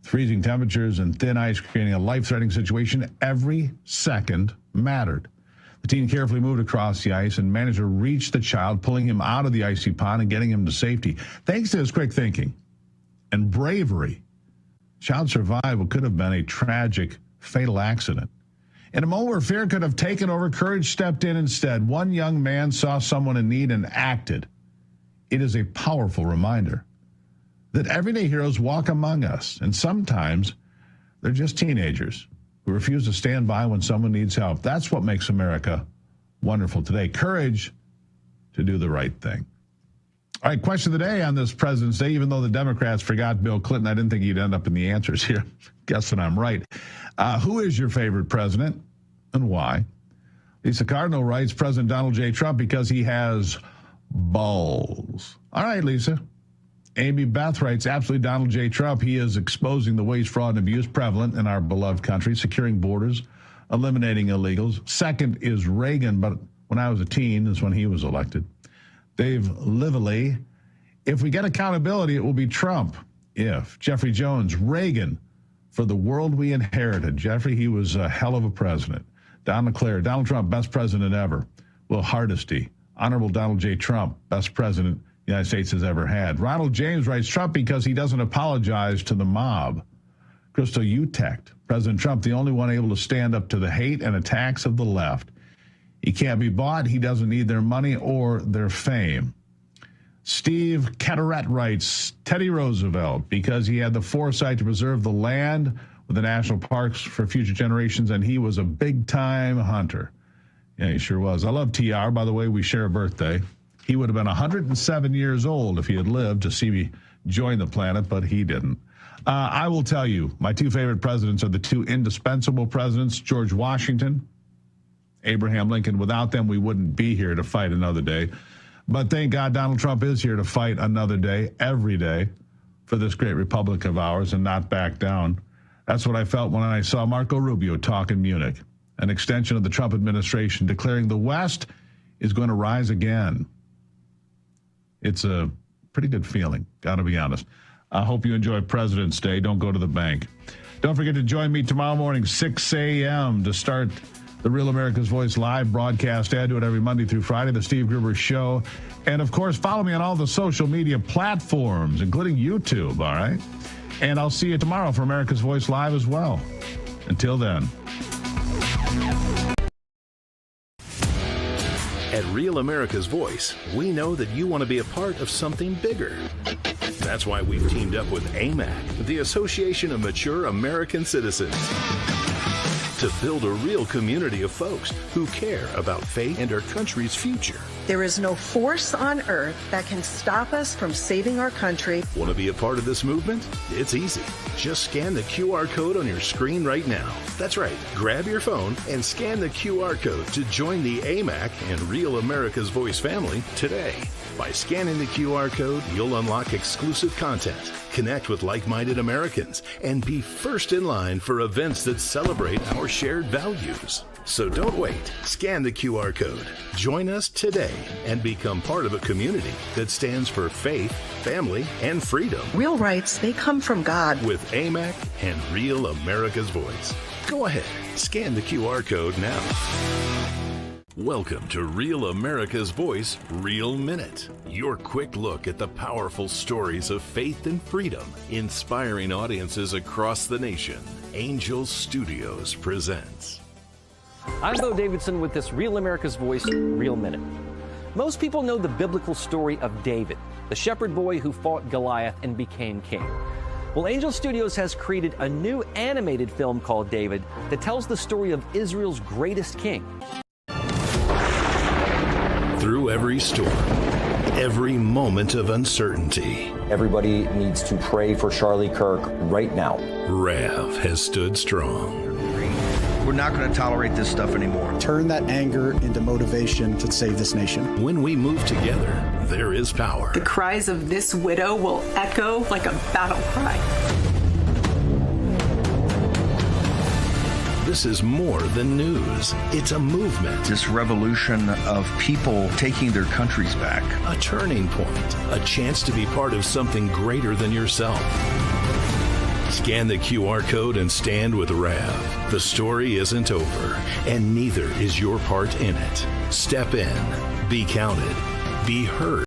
Freezing temperatures and thin ice creating a life-threatening situation, every second mattered. The teen carefully moved across the ice and managed to reach the child, pulling him out of the icy pond and getting him to safety. Thanks to his quick thinking and bravery, the child survived what could have been a tragic, fatal accident. In a moment where fear could have taken over, courage stepped in instead. One young man saw someone in need and acted. It is a powerful reminder that everyday heroes walk among us, and sometimes they're just teenagers who refuse to stand by when someone needs help. That's what makes America wonderful today. Courage to do the right thing. All right, question of the day on this President's Day. Even though the Democrats forgot Bill Clinton, I didn't think he'd end up in the answers here. Guessing I'm right. Who is your favorite president and why? Lisa Cardinal writes, President Donald J. Trump because he has balls. All right, Lisa. Amy Beth writes, absolutely Donald J. Trump. He is exposing the waste, fraud, and abuse prevalent in our beloved country, securing borders, eliminating illegals. Second is Reagan, but when I was a teen is when he was elected. Dave Lively, if we get accountability, it will be Trump. If. Jeffrey Jones, Reagan, for the world we inherited. Jeffrey, he was a hell of a president. Don LeClaire, Donald Trump, best president ever. Will Hardesty, Honorable Donald J. Trump, best president the United States has ever had. Ronald James writes, Trump because he doesn't apologize to the mob. Crystal Utecht, President Trump, the only one able to stand up to the hate and attacks of the left. He can't be bought. He doesn't need their money or their fame. Steve Catterett writes, Teddy Roosevelt, because he had the foresight to preserve the land with the national parks for future generations, and he was a big-time hunter. Yeah, he sure was. I love TR. By the way, we share a birthday. He would have been 107 years old if he had lived to see me join the planet, but he didn't. I will tell you, my two favorite presidents are the two indispensable presidents, George Washington, Abraham Lincoln. Without them, we wouldn't be here to fight another day. But thank God Donald Trump is here to fight another day, every day, for this great republic of ours and not back down. That's what I felt when I saw Marco Rubio talk in Munich, an extension of the Trump administration declaring the West is going to rise again. It's a pretty good feeling, got to be honest. I hope you enjoy President's Day. Don't go to the bank. Don't forget to join me tomorrow morning, 6 a.m. to start the Real America's Voice live broadcast. I do it every Monday through Friday, the Steve Gruber Show. And, of course, follow me on all the social media platforms, including YouTube, all right? And I'll see you tomorrow for America's Voice Live as well. Until then. At Real America's Voice, we know that you want to be a part of something bigger. That's why we've teamed up with AMAC, the Association of Mature American Citizens. to build a real community of folks who care about faith and our country's future. There is no force on earth that can stop us from saving our country. Want to be a part of this movement? It's easy. Just scan the QR code on your screen right now. That's right. Grab your phone and scan the QR code to join the AMAC and Real America's Voice family today. By scanning the QR code, you'll unlock exclusive content, connect with like-minded Americans, and be first in line for events that celebrate our shared values. So don't wait. Scan the QR code. Join us today and become part of a community that stands for faith, family, and freedom. Real rights, they come from God. With AMAC and Real America's Voice. Go ahead, scan the QR code now. Welcome to Real America's Voice Real Minute, your quick look at the powerful stories of faith and freedom, inspiring audiences across the nation. Angel Studios presents. I'm Bo Davidson with this Real America's Voice Real Minute. Most people know the biblical story of David, the shepherd boy who fought Goliath and became king. Well, Angel Studios has created a new animated film called David that tells the story of Israel's greatest king. Through every storm, every moment of uncertainty, everybody needs to pray for Charlie Kirk right now. Rav has stood strong. We're not going to tolerate this stuff anymore. Turn that anger into motivation to save this nation. When we move together, there is power. The cries of this widow will echo like a battle cry. This is more than news. It's a movement. This revolution of people taking their countries back. A turning point. A chance to be part of something greater than yourself. Scan the QR code and stand with Rav. The story isn't over, and neither is your part in it. Step in, be counted, be heard.